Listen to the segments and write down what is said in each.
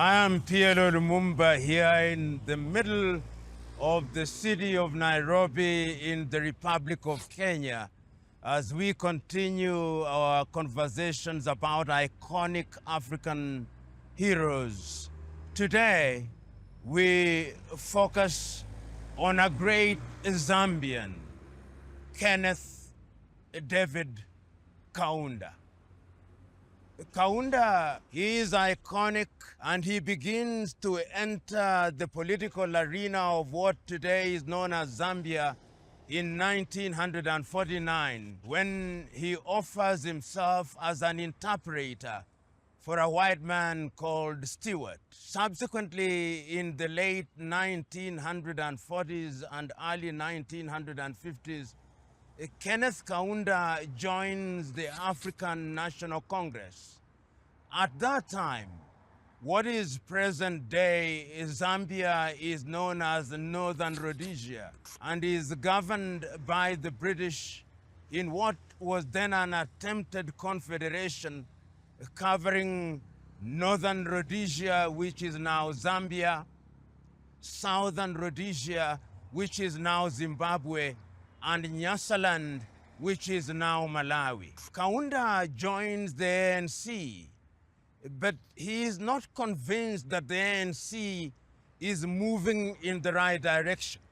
I am PLO Lumumba here in the middle of the city of Nairobi in the Republic of Kenya as we continue our conversations about iconic African heroes. Today, we focus on a great Zambian, Kenneth David Kaunda. Kaunda is iconic, and he begins to enter the political arena of what today is known as Zambia in 1949, when he offers himself as an interpreter for a white man called Stewart. Subsequently, in the late 1940s and early 1950s, Kenneth Kaunda joins the African National Congress. At that time, what is present-day Zambia is known as Northern Rhodesia and is governed by the British in what was then an attempted confederation covering Northern Rhodesia, which is now Zambia, Southern Rhodesia, which is now Zimbabwe, and Nyasaland, which is now Malawi. Kaunda joins the ANC, but he is not convinced that the ANC is moving in the right direction.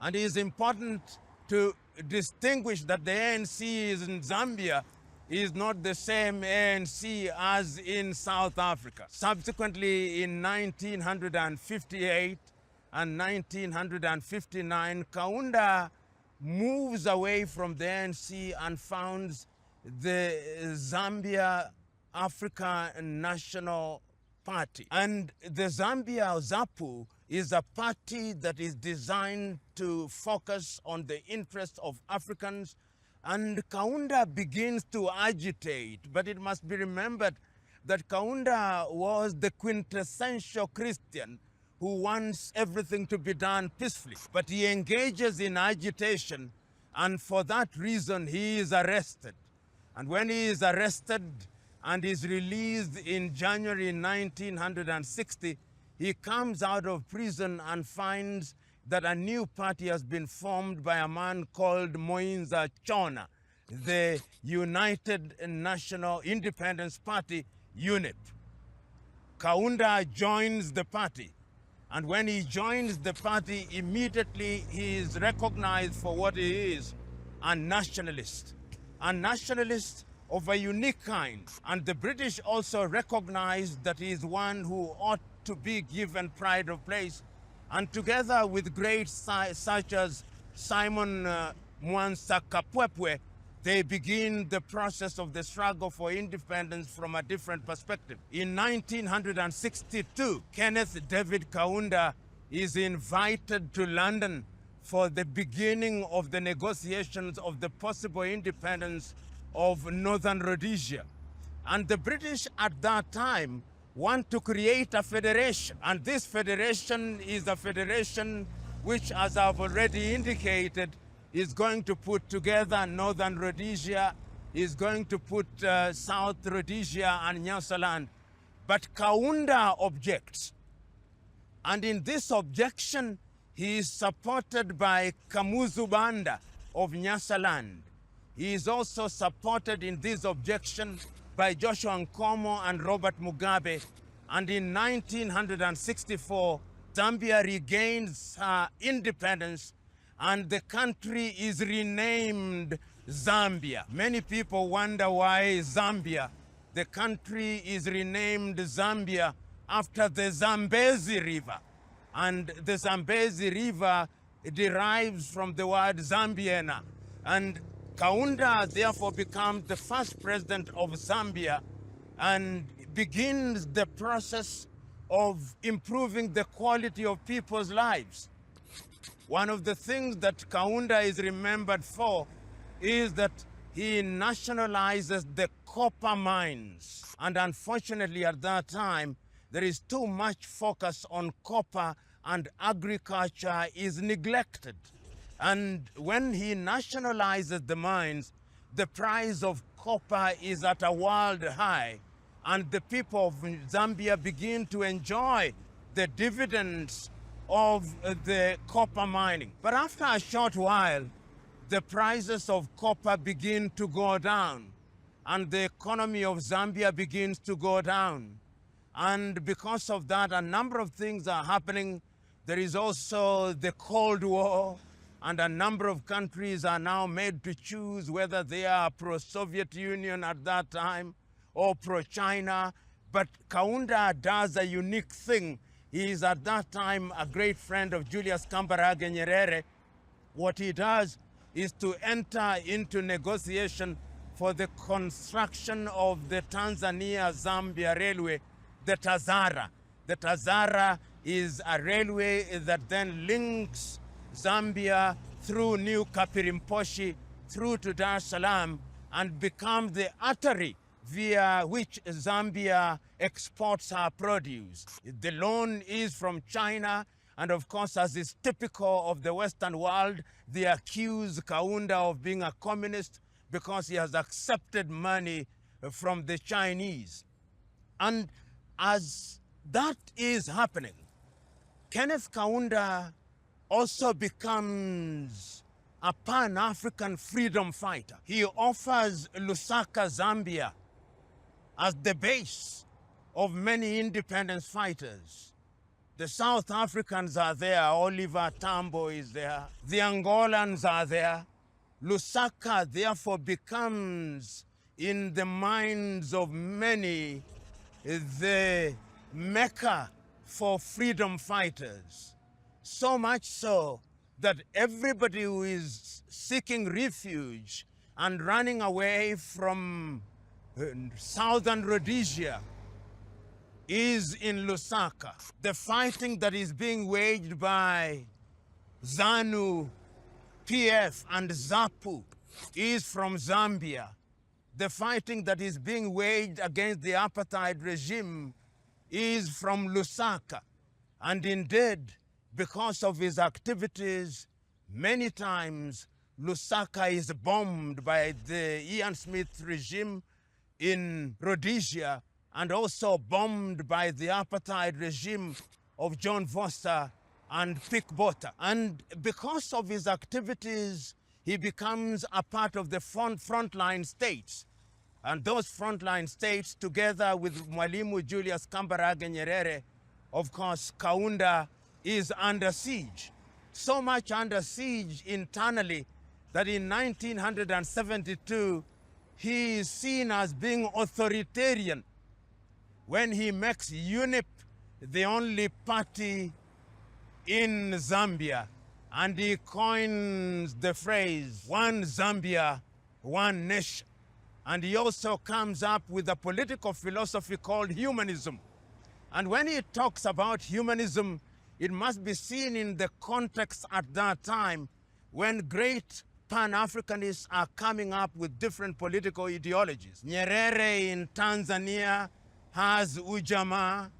And it is important to distinguish that the ANC in Zambia is not the same ANC as in South Africa. Subsequently, in 1958 and 1959, Kaunda moves away from the ANC and founds the Zambia African National Party. And the Zambia ZAPU is a party that is designed to focus on the interests of Africans, and Kaunda begins to agitate. But it must be remembered that Kaunda was the quintessential Christian who wants everything to be done peacefully. But he engages in agitation, and for that reason, he is arrested. And when he is arrested and is released in January 1960, he comes out of prison and finds that a new party has been formed by a man called Moinza Chona, the United National Independence Party, UNIP. Kaunda joins the party. And when he joins the party, immediately he is recognized for what he is, a nationalist. A nationalist of a unique kind. And the British also recognized that he is one who ought to be given pride of place. And together with greats such as Simon Mwansa Kapwepwe, they begin the process of the struggle for independence from a different perspective. In 1962, Kenneth David Kaunda is invited to London for the beginning of the negotiations of the possible independence of Northern Rhodesia. And the British at that time want to create a federation. And this federation is a federation which, as I've already indicated, is going to put together Northern Rhodesia, is going to put South Rhodesia and Nyasaland. But Kaunda objects. And in this objection, he is supported by Kamuzu Banda of Nyasaland. He is also supported in this objection by Joshua Nkomo and Robert Mugabe. And in 1964, Zambia regains her independence, and the country is renamed Zambia. Many people wonder why Zambia. The country is renamed Zambia after the Zambezi River. And the Zambezi River derives from the word Zambiana. And Kaunda therefore becomes the first president of Zambia and begins the process of improving the quality of people's lives. One of the things that Kaunda is remembered for is that he nationalizes the copper mines. And unfortunately at that time, there is too much focus on copper, and agriculture is neglected. And when he nationalizes the mines, the price of copper is at a world high. and the people of Zambia begin to enjoy the dividends of the copper mining. But after a short while, the prices of copper begin to go down, and the economy of Zambia begins to go down. And because of that, a number of things are happening. There is also the Cold War, and a number of countries are now made to choose whether they are pro-Soviet Union at that time or pro-China. But Kaunda does a unique thing. He is at that time a great friend of Julius Kambarage Nyerere. What he does is to enter into negotiation for the construction of the Tanzania-Zambia railway, the Tazara. The Tazara is a railway that then links Zambia through New Kapirimposhi through to Dar es Salaam and becomes the artery via which Zambia exports her produce. The loan is from China, and of course, as is typical of the Western world, they accuse Kaunda of being a communist because he has accepted money from the Chinese. And as that is happening, Kenneth Kaunda also becomes a Pan-African freedom fighter. He offers Lusaka, Zambia, as the base of many independence fighters. The South Africans are there, Oliver Tambo is there, the Angolans are there. Lusaka therefore becomes, in the minds of many, the Mecca for freedom fighters. So much so that everybody who is seeking refuge and running away from southern Rhodesia is in Lusaka. The fighting that is being waged by ZANU, PF, and ZAPU is from Zambia. The fighting that is being waged against the apartheid regime is from Lusaka. And indeed, because of his activities, many times Lusaka is bombed by the Ian Smith regime in Rhodesia, and also bombed by the apartheid regime of John Vorster and Pik Botha. And because of his activities, he becomes a part of the frontline states. And those frontline states, together with Mwalimu Julius Kambarage Nyerere, of course, Kaunda is under siege. So much under siege internally that in 1972, he is seen as being authoritarian when he makes UNIP the only party in Zambia, and he coins the phrase, "One Zambia, one nation." And he also comes up with a political philosophy called humanism. And when he talks about humanism, it must be seen in the context at that time when great Pan-Africanists are coming up with different political ideologies. Nyerere in Tanzania has Ujamaa.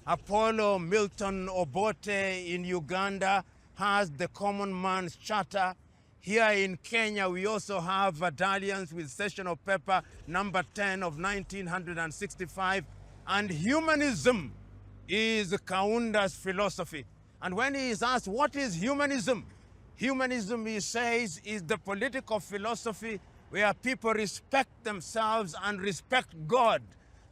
Apollo Milton Obote in Uganda has the Common Man's Charter. Here in Kenya, we also have Dalliance with Session of Paper number 10 of 1965. And humanism is Kaunda's philosophy. And when he is asked, what is humanism? Humanism, he says, is the political philosophy where people respect themselves and respect God,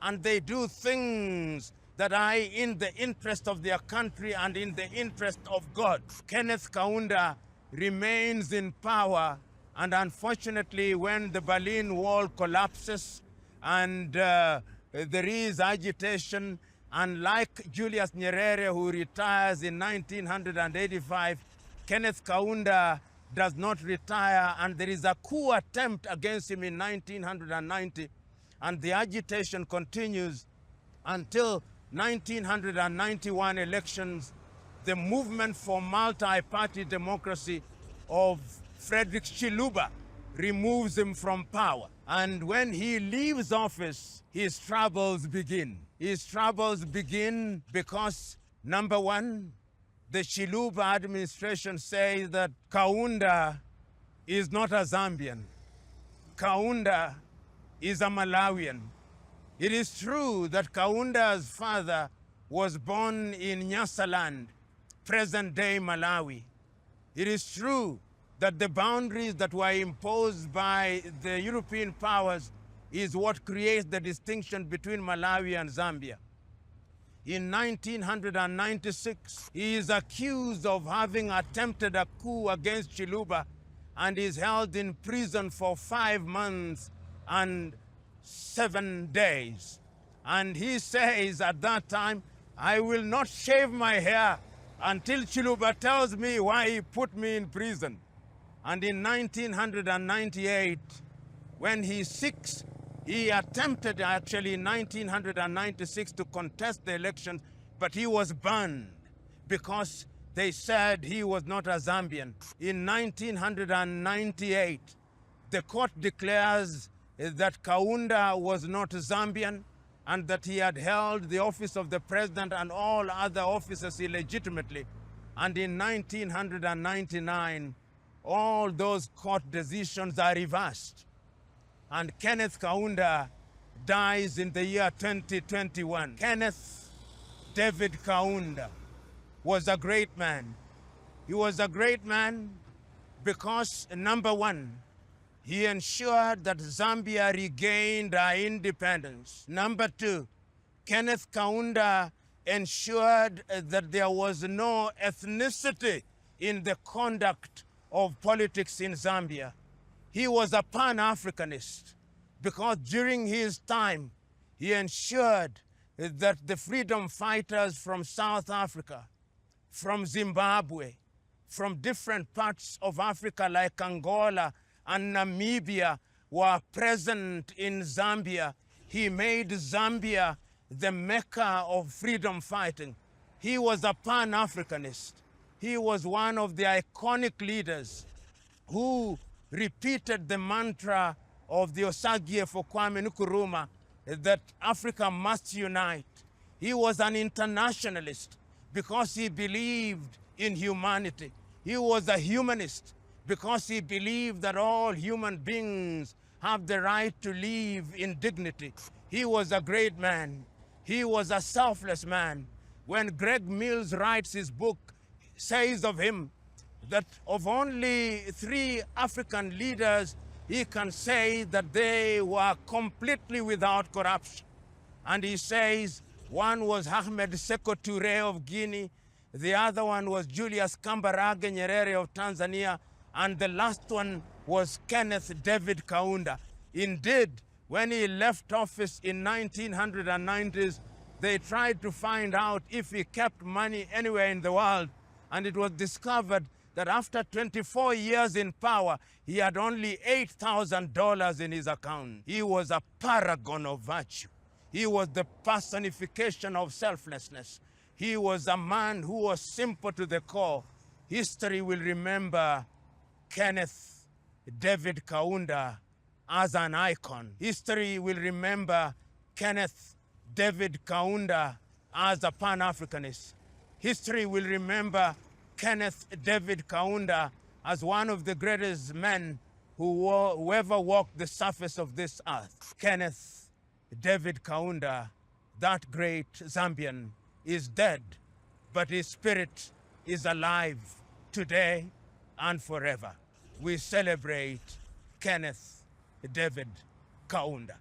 and they do things that are in the interest of their country and in the interest of God. Kenneth Kaunda remains in power, and unfortunately, when the Berlin Wall collapses and there is agitation, and like Julius Nyerere, who retires in 1985, Kenneth Kaunda does not retire, and there is a coup attempt against him in 1990, and the agitation continues until 1991 elections. The movement for multi-party democracy of Frederick Chiluba removes him from power. And when he leaves office, his troubles begin. His troubles begin because, number one, the Chiluba administration says that Kaunda is not a Zambian. Kaunda is a Malawian. It is true that Kaunda's father was born in Nyasaland, present-day Malawi. It is true that the boundaries that were imposed by the European powers is what creates the distinction between Malawi and Zambia. In 1996, he is accused of having attempted a coup against Chiluba and is held in prison for 5 months and 7 days. And he says at that time, I will not shave my hair until Chiluba tells me why he put me in prison. And in 1998, when he's 6, he attempted actually in 1996 to contest the elections, but he was banned because they said he was not a Zambian. In 1998, the court declares that Kaunda was not Zambian and that he had held the office of the president and all other offices illegitimately. And in 1999, all those court decisions are reversed. And Kenneth Kaunda dies in the year 2021. Kenneth David Kaunda was a great man. He was a great man because, number one, he ensured that Zambia regained her independence. Number two, Kenneth Kaunda ensured that there was no ethnicity in the conduct of politics in Zambia. He was a Pan-Africanist because during his time, he ensured that the freedom fighters from South Africa, from Zimbabwe, from different parts of Africa like Angola and Namibia were present in Zambia. He made Zambia the Mecca of freedom fighting. He was a Pan-Africanist. He was one of the iconic leaders who repeated the mantra of the Osagie for Kwame Nkrumah that Africa must unite. He was an internationalist because he believed in humanity. He was a humanist because he believed that all human beings have the right to live in dignity. He was a great man. He was a selfless man. When Greg Mills writes his book, says of him that of only 3 African leaders, he can say that they were completely without corruption. And he says one was Ahmed Sékou Touré of Guinea, the other one was Julius Kambarage Nyerere of Tanzania, and the last one was Kenneth David Kaunda. Indeed, when he left office in 1990s, they tried to find out if he kept money anywhere in the world, and it was discovered that after 24 years in power, he had only $8,000 in his account. He was a paragon of virtue. He was the personification of selflessness. He was a man who was simple to the core. History will remember Kenneth David Kaunda as an icon. History will remember Kenneth David Kaunda as a Pan-Africanist. History will remember Kenneth David Kaunda as one of the greatest men who ever walked the surface of this earth. Kenneth David Kaunda, that great Zambian, is dead, but his spirit is alive today and forever. We celebrate Kenneth David Kaunda.